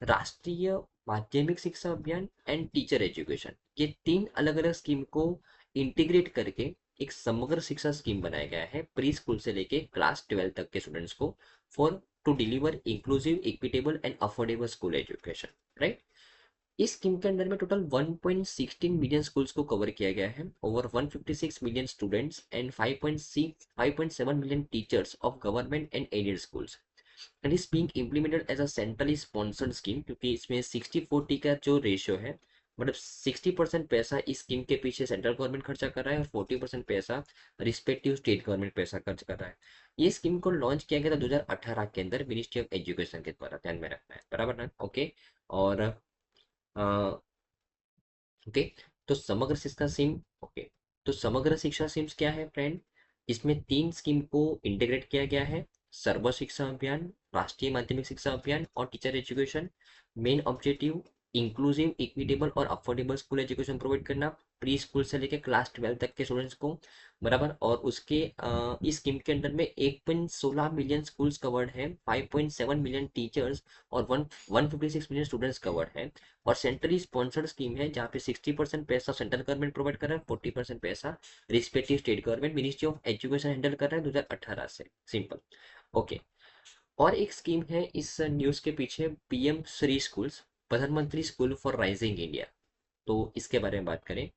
Speaker 1: राष्ट्रीय माध्यमिक शिक्षा अभियान एंड टीचर एजुकेशन। ये तीन अलग अलग स्कीम को इंटीग्रेट करके एक समग्र शिक्षा स्कीम बनाया गया है प्री स्कूल से लेके क्लास 12 तक के स्टूडेंट्स को, for to deliver inclusive, equitable and affordable school education, right. इस स्कीम के अंदर में टोटल 1.16 मिलियन स्कूल्स को कवर किया गया है, over 156 million students and 5.7 million teachers of government and aided schools. And is being implemented as a centrally sponsored scheme, क्योंकि इसमें 60-40 का जो रेशियो है, मतलब 60% पैसा इस स्कीम के पीछे सेंट्रल गवर्नमेंट खर्चा कर रहा है और 40% पैसा रिस्पेक्टिव स्टेट गवर्नमेंट पैसा खर्च कर रहा है। ये स्कीम को लॉन्च किया गया था 2018 के अंदर मिनिस्ट्री ऑफ एजुकेशन के द्वारा, ध्यान में रखना है, बराबर ना, ओके। और ओके, तो समग्र शिक्षा स्कीम, ओके, तो समग्र शिक्षा स्कीम्स क्या है फ्रेंड, इसमें तीन स्कीम को इंटीग्रेट किया गया है, सर्व शिक्षा अभियान, राष्ट्रीय माध्यमिक शिक्षा अभियान और teacher education. Main objective inclusive, equitable और अफोर्डेबल स्कूल एजुकेशन प्रोवाइड करना प्री स्कूल से लेकर क्लास 12 तक के स्टूडेंट्स को, बराबर। और उसके इस स्कीम के अंदर में 1.16 मिलियन स्कूल्स कवर्ड है, 5.7 मिलियन टीचर्स और 156 मिलियन स्टूडेंट्स कवर्ड है। और सेंट्रली स्पॉन्सर्ड स्कीम है जहाँ पे 60% पैसा सेंट्रल गवर्नमेंट प्रोवाइड कर रहा है, 40% पैसा respective state government ministry of education handle कर रहा है 2018 से, सिंपल, ओके। और एक स्कीम है इस न्यूज के पीछे, पीएम श्री स्कूल्स, प्रधानमंत्री स्कूल फॉर राइजिंग इंडिया। तो इसके बारे में बात करें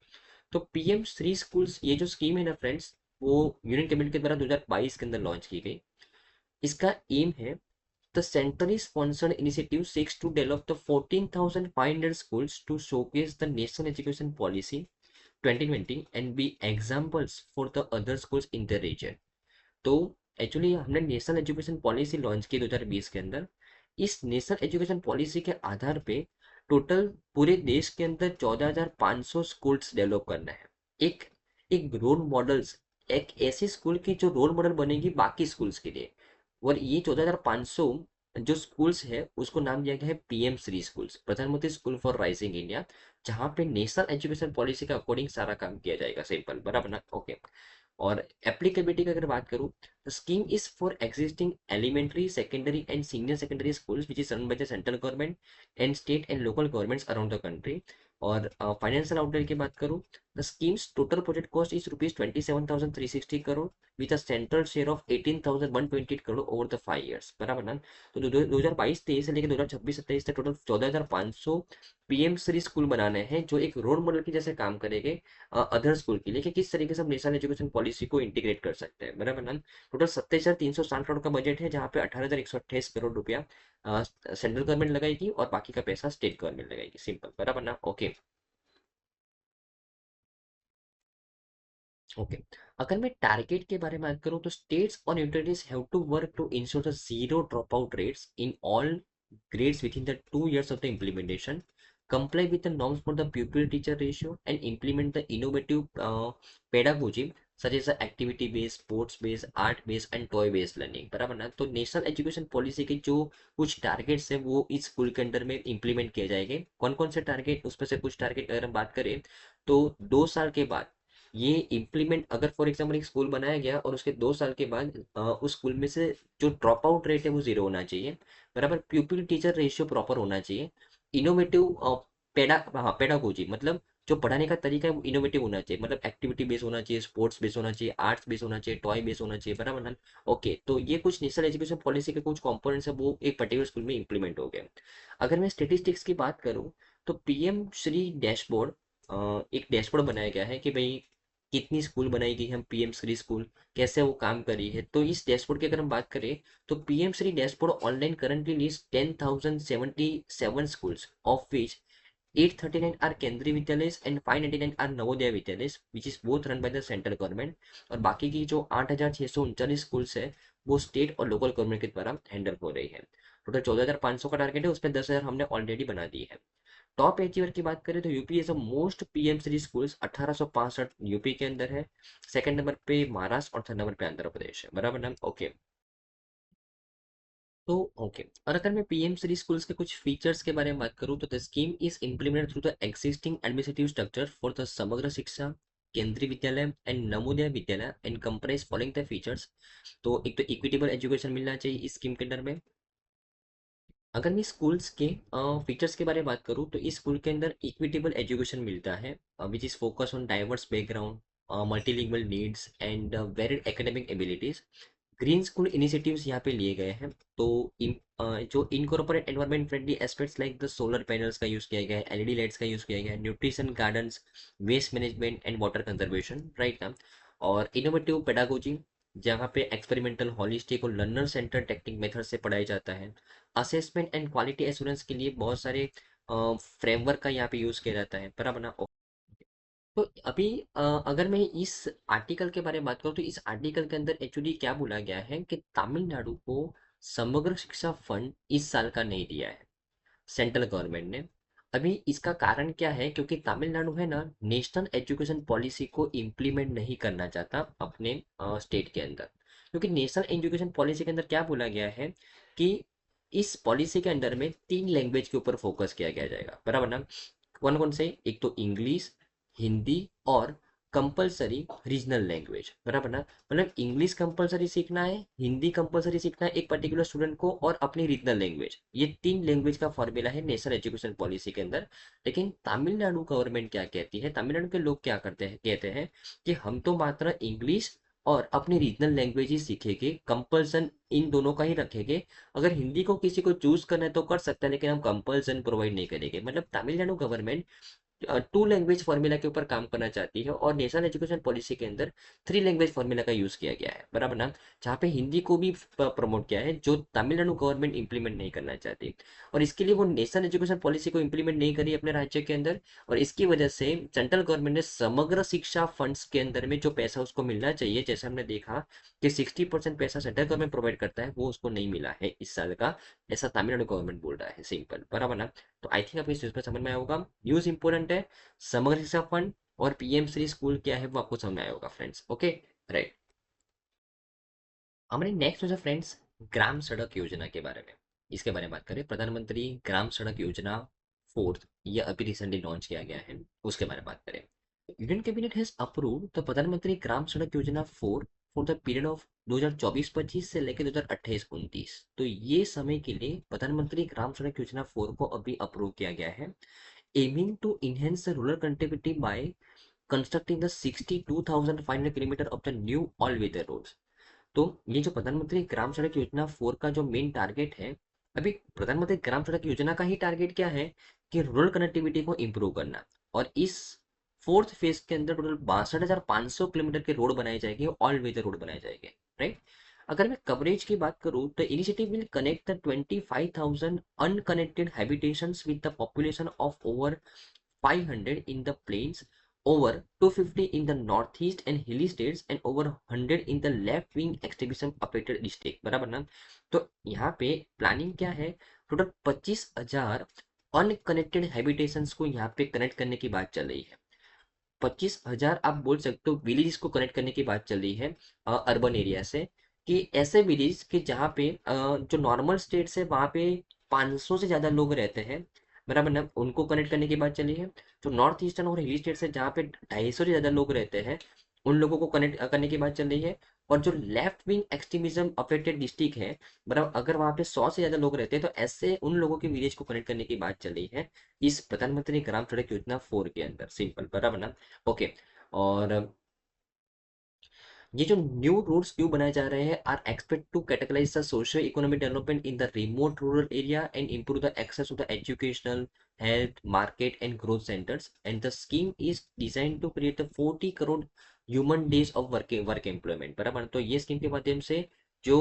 Speaker 1: तो पीएम श्री स्कूल्स, ये जो स्कीम है ना फ्रेंड्स, वो यूनियन कैबिनेट के द्वारा 2022 के अंदर लॉन्च की गई। इसका एम है, the centrally sponsored initiative seeks to develop the 14,500 schools to showcase the national education policy 2020 and be examples for the other schools in the region। तो एक्चुअली हमने नेशनल एजुकेशन पॉलिसी लॉन्च की 2020 के अंदर। इस national education policy के आधार पे total पूरे देश के अंदर 14,500 स्कूल्स डेवलप करना है। एक एक रोल मॉडल्स, एक ऐसे स्कूल की जो रोल मॉडल बनेगी बाकी स्कूल्स के लिए। और ये 14,500 जो स्कूल्स है उसको नाम दिया गया है पीएम श्री स्कूल्स, प्रधानमंत्री स्कूल फॉर राइजिंग इंडिया, जहाँ पे नेशनल एजुकेशन पॉलिसी के अकॉर्डिंग सारा काम किया जाएगा, सिंपल, बराबर ना, ओके। और एप्लीकेबिलिटी की अगर बात करूँ, the scheme is for existing elementary, secondary and senior secondary schools which is run by the central government and state and local governments around the country। और फाइनेंशियल आउटले की बात करूँ, the schemes total project cost is ₹27,360 crore with a central share of 18,128 crore over the 5 years, बराबर ना। तो 2022-23 से लेकर 2026-27 तक टोटल 14,500 पीएम श्री स्कूल बनाने हैं, जो एक रोल मॉडल की जैसे काम करेंगे अदर स्कूल के लिए कि किस तरीके से हम नेशनल एजुकेशन पॉलिसी को इंटीग्रेट कर सकते हैं, बराबर ना। टोटल 27,360 करोड़ का बजट है, जहाँ पे 18,128 करोड़ रुपया सेंट्रल गवर्नमेंट लगाएगी और बाकी का पैसा स्टेट गवर्नमेंट लगाएगी, सिंपल, बराबर ना, ओके। ओके, अगर मैं टारगेट के बारे में बात करूं तो स्टेट्स और unitaries have to work to ensure the zero drop out rates in all grades within the 2 years of the implementation, comply with the norms for the pupil teacher ratio and implement the innovative pedagogy such as the activity based, sports based, art based and toy based learning, बराबर ना। तो national education policy के जो कुछ targets है वो इस school के अंदर में इंप्लीमेंट किए जाएंगे। कौन कौन से टारगेट, उसमें से कुछ टारगेट अगर हम बात करें तो 2 साल के बाद ये इम्प्लीमेंट, अगर फॉर एग्जाम्पल एक स्कूल बनाया गया और उसके 2 साल के बाद उस स्कूल में से जो ड्रॉप आउट रेट है वो जीरो होना चाहिए, बराबर। प्यूपिल टीचर रेशियो प्रॉपर होना चाहिए। इनोवेटिव पेडागोजी, मतलब जो पढ़ाने का तरीका है वो इनोवेटिव होना चाहिए, मतलब एक्टिविटी बेस होना चाहिए, स्पोर्ट्स बेस होना चाहिए, आर्ट्स बेस होना चाहिए, टॉय बेस होना चाहिए, बराबर ना। ओके, तो ये कुछ नेशनल एजुकेशन पॉलिसी के कुछ कंपोनेंट्स है वो एक पर्टिकुलर स्कूल में इंप्लीमेंट हो गए। अगर मैं स्टेटिस्टिक्स की बात करूँ तो पीएम श्री डैशबोर्ड, एक डैशबोर्ड बनाया गया है कि भाई कितनी स्कूल बनाई गई हम पीएम श्री स्कूल, कैसे वो काम कर रही है। तो इस डैशबोर्ड की अगर हम बात करें तो PM Shri dashboard online currently list 10,077 schools, of which 839 are केंद्रीय विद्यालय and 599 are Navodaya Vidyalaya which is both run by the central government. और बाकी की जो 8,639 स्कूल्स है वो स्टेट और लोकल गवर्नमेंट के द्वारा हैंडल हो रही है। टोटल 14,500 का टारगेट है, उसमें 10,000 हमने ऑलरेडी बना दी है। टॉप अचीवर की बात करें तो UP as a most PM Shri schools 1865 UP के अंदर है, सेकंड नंबर पे महाराष्ट्र और थर्ड नंबर पे आंध्र प्रदेश है, बराबर ना, ओके। तो ओके, और अगर मैं पीएम श्री स्कूल्स के कुछ फीचर्स के बारे में बात करूँ तो the scheme is implemented through the existing administrative structure for the समग्र शिक्षा, केंद्रीय विद्यालय and Navodaya Vidyalaya and comprise following the features. तो एक तो इक्विटेबल एजुकेशन मिलना चाहिए इस स्कीम के अंदर में। अगर मैं स्कूल्स के फीचर्स के बारे में बात करूँ तो इस स्कूल के अंदर इक्विटेबल एजुकेशन मिलता है which is focus on diverse background, multilingual needs and varied academic abilities. Green school initiatives यहाँ पे लिए गए हैं। तो जो incorporate environment friendly aspects like the solar panels का यूज किया गया है, एलईडी लाइट्स का यूज किया गया है, nutrition gardens, waste management and water conservation, right ना। और इनोवेटिव पेडागोजी, जहाँ पे एक्सपेरिमेंटल, हॉलिस्टिक और लर्नर सेंटर टेक्निक मेथड से पढ़ाया जाता है। असेसमेंट एंड क्वालिटी एश्योरेंस के लिए बहुत सारे फ्रेमवर्क का यहाँ पे यूज किया जाता है, बराबर ना। तो अभी अगर मैं इस आर्टिकल के बारे में बात करूँ तो इस आर्टिकल के अंदर एक्चुअली क्या बोला गया है कि तमिलनाडु को समग्र शिक्षा फंड इस साल का नहीं दिया है सेंट्रल गवर्नमेंट ने। अभी इसका कारण क्या है, क्योंकि तमिलनाडु है ना नेशनल एजुकेशन पॉलिसी को इम्प्लीमेंट नहीं करना चाहता अपने स्टेट के अंदर। क्योंकि नेशनल एजुकेशन पॉलिसी के अंदर क्या बोला गया है कि इस पॉलिसी के अंदर में 3 लैंग्वेज के ऊपर फोकस किया गया जाएगा, बराबर ना। कौन कौन से, एक तो इंग्लिश, हिंदी और कंपलसरी रीजनल लैंग्वेज, बराबर ना। मतलब इंग्लिश कंपलसरी सीखना है, हिंदी कंपलसरी सीखना है एक पर्टिकुलर स्टूडेंट को, और अपनी रीजनल लैंग्वेज। ये 3 लैंग्वेज का फॉर्मूला है नेशनल एजुकेशन पॉलिसी के अंदर। लेकिन तमिलनाडु गवर्नमेंट क्या कहती है, तमिलनाडु के लोग क्या करते हैं, कहते हैं कि हम तो मात्र इंग्लिश और अपनी रीजनल लैंग्वेज ही सीखेंगे, कंपल्सन इन दोनों का ही रखेंगे। अगर हिंदी को किसी को चूज करना है तो कर सकता है, लेकिन हम कंपल्सन प्रोवाइड नहीं करेंगे। मतलब तमिलनाडु गवर्नमेंट 2 लैंग्वेज फॉर्मूला के ऊपर काम करना चाहती है, और नेशनल एजुकेशन पॉलिसी के अंदर 3 लैंग्वेज फॉर्मूला का यूज किया गया है, बराबर ना। जहाँ पे हिंदी को भी प्रमोट किया है, जो तमिलनाडु गवर्नमेंट इंप्लीमेंट नहीं करना चाहती। और इसके लिए वो नेशनल एजुकेशन पॉलिसी को इंप्लीमेंट नहीं करी अपने राज्य के अंदर। और इसकी वजह से सेंट्रल गवर्नमेंट ने समग्र शिक्षा फंड्स के अंदर में जो पैसा उसको मिलना चाहिए, जैसे हमने देखा कि 60% पैसा सेंट्रल गवर्नमेंट प्रोवाइड करता है, वो उसको नहीं मिला है इस साल का। ऐसा तमिलनाडु गवर्नमेंट बोल रहा है, सिंपल, बराबर ना। तो आई थिंक आपको इस चीज में समझ में आया होगा, न्यूज इंपॉर्टेंट है। समग्र शिक्षा फंड और पीएम श्री स्कूल क्या है वो आपको समझ में आया होगा फ्रेंड्स, ओके, राइट। हमारे नेक्स्ट जो फ्रेंड्स, ग्राम सड़क योजना के बारे में, इसके बारे में बात करें। प्रधानमंत्री ग्राम सड़क योजना फोर्थ, ये अभी रिसेंटली लॉन्च किया गया है, उसके बारे में बात करें। Union cabinet has approve the Pradhan Mantri Gram सड़क योजना four for the period of 2024-25 से लेकर 2028-29। तो ये समय के लिए प्रधानमंत्री ग्राम सड़क योजना 4 को अभी अप्रूव किया गया है, aiming to enhance the rural connectivity by constructing the 62,500 kilometre of the new all weather roads. तो ये जो प्रधानमंत्री ग्राम सड़क योजना 4 का जो मेन टारगेट है, अभी प्रधानमंत्री ग्राम सड़क योजना का ही टारगेट क्या है कि रूरल कनेक्टिविटी को इंप्रूव करना। और इस फोर्थ फेज के अंदर टोटल 62,500 किलोमीटर के रोड बनाए जाएंगे, ऑल वेदर रोड बनाए जाएंगे, राइट। अगर मैं कवरेज की बात करूं तो initiative will connect the 25,000 unconnected habitations with the population of over 500 in the plains, over 250 in the northeast and hilly states, and over 100 in the left wing extremism affected district, बराबर ना। तो यहाँ पे planning क्या है, total 25,000 unconnected habitations को यहाँ पे कनेक्ट करने की बात चल रही है। 25,000 आप बोल सकते हो विलेज को कनेक्ट करने की बात चल रही है अर्बन एरिया से, कि ऐसे विलेज कि जहाँ पे जो नॉर्मल स्टेट है वहाँ पे 500 से ज़्यादा लोग रहते हैं, बराबर ना, उनको कनेक्ट करने की बात चली है। जो नॉर्थ ईस्टर्न और हिली स्टेट से जहाँ पे 250 से ज़्यादा लोग रहते हैं, उन लोगों को कनेक्ट करने की बात चल रही है। और जो left wing extremism affected district है, बराबर, अगर वहाँ पे 100 से ज़्यादा लोग रहते हैं तो ऐसे उन लोगों के विलेज को कनेक्ट करने की बात चल रही है इस प्रधानमंत्री ग्राम सड़क योजना 4 के अंदर, सिंपल, बराबर ना। ओके, और ये जो न्यू रूट्स क्यों बनाए जा रहे हैं, are expect to categorise the socio economic development in the remote rural area and improve the access to the educational, health, market and growth centres, and the scheme is design to create the 40 crore human days of work employment, बराबर। तो ये scheme के माध्यम से जो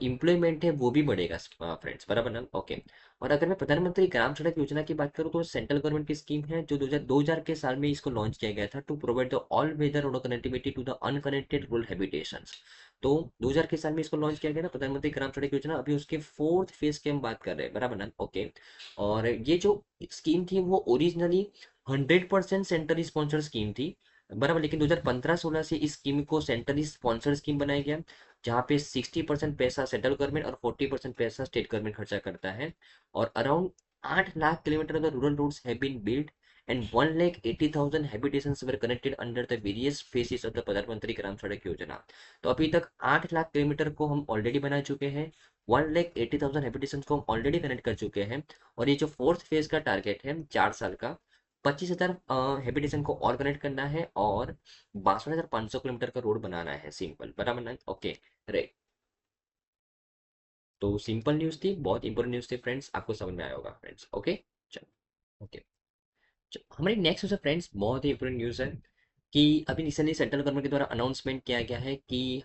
Speaker 1: employment है वो भी बढ़ेगा फ्रेंड्स, बराबर ना, ओके। और अगर मैं प्रधानमंत्री ग्राम सड़क योजना की बात करूँ तो सेंट्रल गवर्नमेंट की स्कीम है, जो 2000 के साल में इसको लॉन्च किया गया था, to provide the all weather road connectivity to the unconnected rural habitations. तो 2000 के साल में इसको लॉन्च किया गया था प्रधानमंत्री ग्राम सड़क योजना। अभी उसके फोर्थ फेज की हम बात कर रहे हैं, बराबर ना, ओके। और ये जो स्कीम थी वो ओरिजिनली 100% सेंट्रली स्पॉन्सर्ड स्कीम थी, बराबर। लेकिन 2015-16 से इस स्कीम को सेंट्रली स्पॉन्सर्ड स्कीम बनाया गया। जहाँ पे 60% पैसा सेंट्रल गवर्नमेंट और 40% पैसा स्टेट गवर्नमेंट खर्चा करता है। और around 8 lakh kilometre of the rural roads have been build and 1,80,000 habitations were connected under the various phases of the Pradhan Mantri Gram सड़क योजना। तो अभी तक 8 लाख किलोमीटर को हम ऑलरेडी बना चुके हैं, 1,80,000 हैबिटेशन को हम ऑलरेडी कनेक्ट कर चुके हैं। और ये जो फोर्थ फेज का टारगेट है 4 साल का, 25,000 हैबिटेशन को और कनेक्ट करना है और 62,500 किलोमीटर का रोड बनाना है। सिंपल, बराबर ना? Okay, right. तो सिंपल न्यूज़ थी, बहुत इंपॉर्टेंट न्यूज़ थी फ्रेंड्स, आपको समझ में आया होगा फ्रेंड्स। ओके, चलो। ओके, हमारी नेक्स्ट न्यूज़ है फ्रेंड्स, बहुत ही इंपॉर्टेंट न्यूज़ है कि अभी रिसेंटली सेंट्रल गवर्नमेंट के द्वारा अनाउंसमेंट किया गया है कि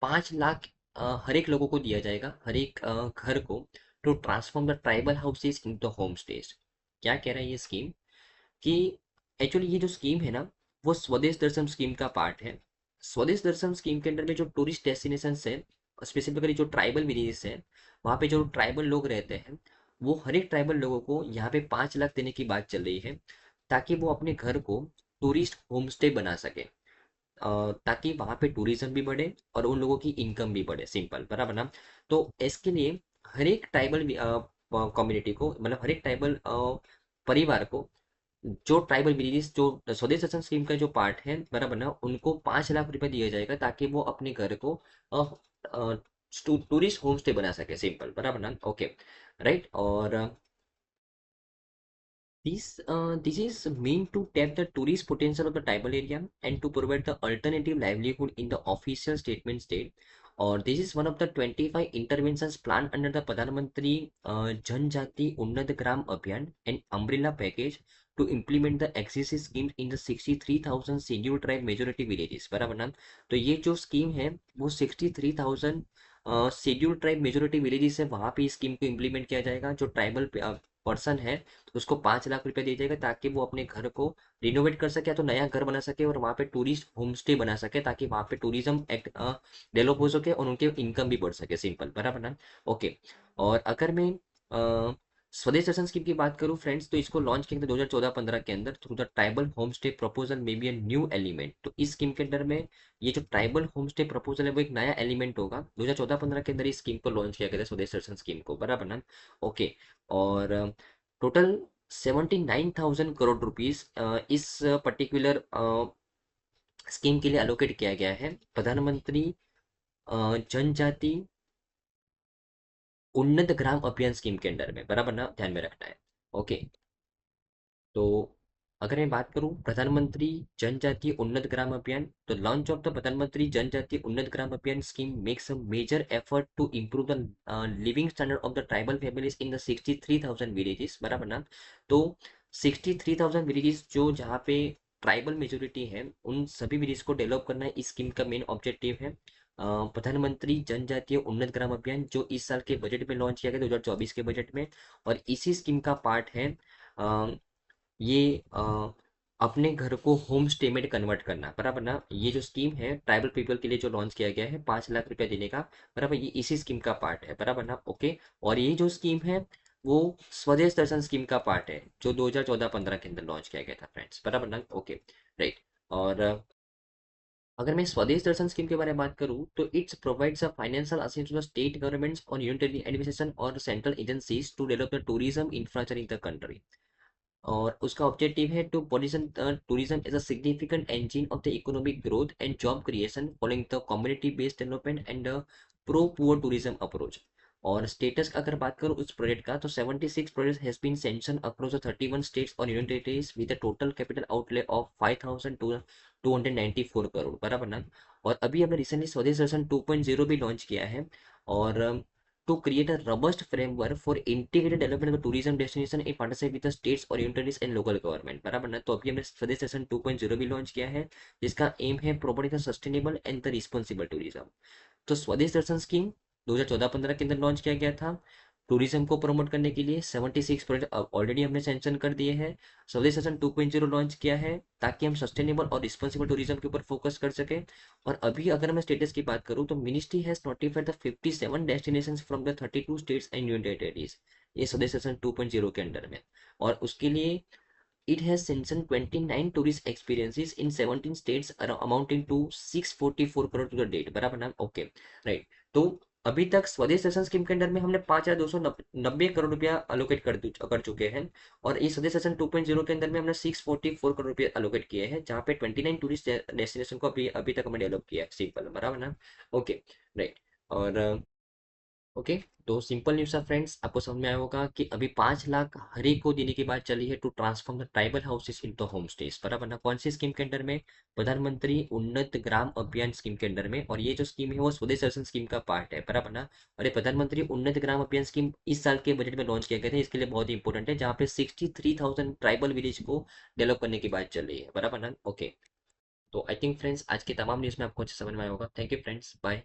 Speaker 1: 5 लाख हर एक लोगों को दिया जाएगा, हर एक घर को, to transform the tribal houses in the home stage. क्या कह रहा है ये स्कीम कि एक्चुअली ये जो स्कीम है ना, वो स्वदेश दर्शन स्कीम का पार्ट है। स्वदेश दर्शन स्कीम के अंदर में जो टूरिस्ट डेस्टिनेशन है, स्पेसिफिकली जो ट्राइबल विलेजेस है, वहाँ पे जो ट्राइबल लोग रहते हैं, वो हर एक ट्राइबल लोगों को यहाँ पे 5 लाख देने की बात चल रही है, ताकि वो अपने घर को टूरिस्ट होम स्टे बना सके, ताकि वहाँ पे टूरिज्म भी बढ़े और उन लोगों की इनकम भी बढ़े। सिंपल, बराबर ना? तो इसके लिए हर एक ट्राइबल कम्युनिटी को, मतलब हर एक ट्राइबल परिवार को, जो ट्राइबल विलेजेस जो स्वदेश दर्शन स्कीम का जो पार्ट है, बराबर ना, उनको 5 लाख रुपए दिया जाएगा ताकि वो अपने घर को टूरिस्ट होम स्टे बना सके। सिंपल, बराबर ना? Okay, right. और this is meant to tap the tourist potential of the tribal area and to provide the alternative livelihood in the official statement state. और this is one of the 25 interventions planned under the Pradhan Mantri Janjati Unnat Gram Abhiyan, an umbrella package to implement the existing schemes in the 63,000 scheduled tribe majority villages। बराबर ना? तो ये जो scheme है वो 63,000 scheduled tribe majority villages है, वहाँ पे इस स्कीम को इम्प्लीमेंट किया जाएगा। जो ट्राइबल पर्सन है उसको 5 लाख रुपए दिए जाएगा ताकि वो अपने घर को रिनोवेट कर सके, या तो नया घर बना सके और वहाँ पे टूरिस्ट होम स्टे बना सके, ताकि वहाँ पे टूरिज्म एक्ट डेवलप हो सके और उनके इनकम भी बढ़ सके। सिंपल, बराबर ना? ओके। और अगर मैं स्वदेश दर्शन स्कीम की बात करूं फ्रेंड्स, तो इसको लॉन्च किया था 2014-15 के अंदर through the tribal home stay proposal may be a new element. तो इस स्कीम के अंदर में ये जो ट्राइबल होम स्टे प्रपोजल है वो एक नया एलिमेंट होगा। 2014-15 के अंदर इस स्कीम को लॉन्च किया गया था, स्वदेश दर्शन स्कीम को, बराबर ना? ओके। और टोटल 79,000 करोड़ रुपीज इस पर्टिकुलर स्कीम के लिए अलोकेट किया गया है प्रधानमंत्री जनजाति उन्नत ग्राम अभियान स्कीम के अंडर में, बराबर ना? ध्यान में रखना है। ओके। तो अगर मैं बात करूं प्रधानमंत्री जनजातीय उन्नत ग्राम अभियान, तो लॉन्च ऑफ द प्रधानमंत्री जनजातीय Unnat Gram Abhiyan scheme makes a major effort to improve the living standard of the tribal families in the 63,000 villages. बराबर ना? तो 63,000 विलेजेस जो जहाँ पे ट्राइबल मेजोरिटी है, उन सभी विलेज को डेवलप करना है, इस स्कीम का मेन ऑब्जेक्टिव है। प्रधानमंत्री जनजातीय उन्नत ग्राम अभियान जो इस साल के बजट में लॉन्च किया गया 2024 के बजट में, और इसी स्कीम का पार्ट है ये अपने घर को होम स्टे में कन्वर्ट करना, बराबर ना? ये जो स्कीम है ट्राइबल पीपल के लिए जो लॉन्च किया गया है 5 लाख रुपए देने का, बराबर, ये इसी स्कीम का पार्ट है, बराबर ना? ओके। और ये जो स्कीम है वो स्वदेश दर्शन स्कीम का पार्ट है जो 2014-15 के अंदर लॉन्च किया गया था फ्रेंड्स, बराबर ना? Okay, right. और अगर मैं स्वदेश दर्शन स्कीम के बारे में बात करूं, तो its provides a financial assistance to state governments और यूनियन एडमिनिस्ट्रेशन और central agencies to develop the tourism infrastructure in the country. और उसका ऑब्जेक्टिव है to position tourism as a significant engine of the economic growth and job creation following the community based development and pro poor tourism approach. और status का अगर बात करूं उस project का, तो 76 project has been sanction across the 31 states और union territories with a total capital outlay of 5,294 crore, बराबर ना? और अभी हमने रिसेंटली स्वदेश दर्शन 2.0 भी लॉन्च किया है। और to create a robust framework for integrated development of tourism destination in partnership with the states और यूनिटरीज एंड लोकल गवर्नमेंट, बराबर ना? तो अभी हमने स्वदेश दर्शन 2.0 भी लॉन्च किया है, जिसका एम है promoting the sustainable and the responsible tourism. तो स्वदेश दर्शन स्कीम 2014-15 के अंदर लॉन्च किया गया था टूरिज्म को प्रमोट करने के लिए। 76 प्रोजेक्ट ऑलरेडी हमने सैंक्शन कर दिए हैं। स्वदेश दर्शन 2.0 लॉन्च किया है ताकि हम सस्टेनेबल और रिस्पॉन्सिबल टूरिज्म के ऊपर फोकस कर सके। और अभी अगर मैं स्टेटस की बात करूं, तो ministry has notified the 57 destinations from the 32 states and union territories, ये स्वदेश दर्शन 2.0 के अंडर में। और उसके लिए it has sanction 29 tourist experiences in 17 states amounting to 644 crore to the date, बराबर ना? Okay, right. तो अभी तक स्वदेश दर्शन स्कीम के अंडर में हमने 5,290 करोड़ रुपया अलोकेट कर चुके हैं। और इस स्वदेश दर्शन 2.0 के अंदर में हमने 644 करोड़ रुपया अलोकेट किए हैं, जहाँ पे 29 टूरिस्ट डेस्टिनेशन को अभी अभी तक हमने डेवलप किया है, सिंपल, बराबर ना? Okay, right. और ओके, तो सिंपल न्यूज़ था फ्रेंड्स, आपको समझ में आया होगा कि अभी 5 लाख हर एक को देने की बात चली है to transform the tribal houses into home stage, बराबर ना? कौन सी स्कीम के अंडर में? प्रधानमंत्री उन्नत ग्राम अभियान स्कीम के अंडर में। और ये जो स्कीम है वो स्वदेश दर्शन स्कीम का पार्ट है, बराबर ना? और ये प्रधानमंत्री उन्नत ग्राम अभियान स्कीम इस साल के बजट में लॉन्च किया गया था, इसके लिए बहुत ही इंपॉर्टेंट है, जहाँ पे 63,000 ट्राइबल विलेज को डेवलप करने की बात चल रही है, बराबर ना? ओके, तो आई थिंक फ्रेंड्स आज की तमाम न्यूज़ में आपको अच्छे समझ में आया होगा। Thank you friends, bye.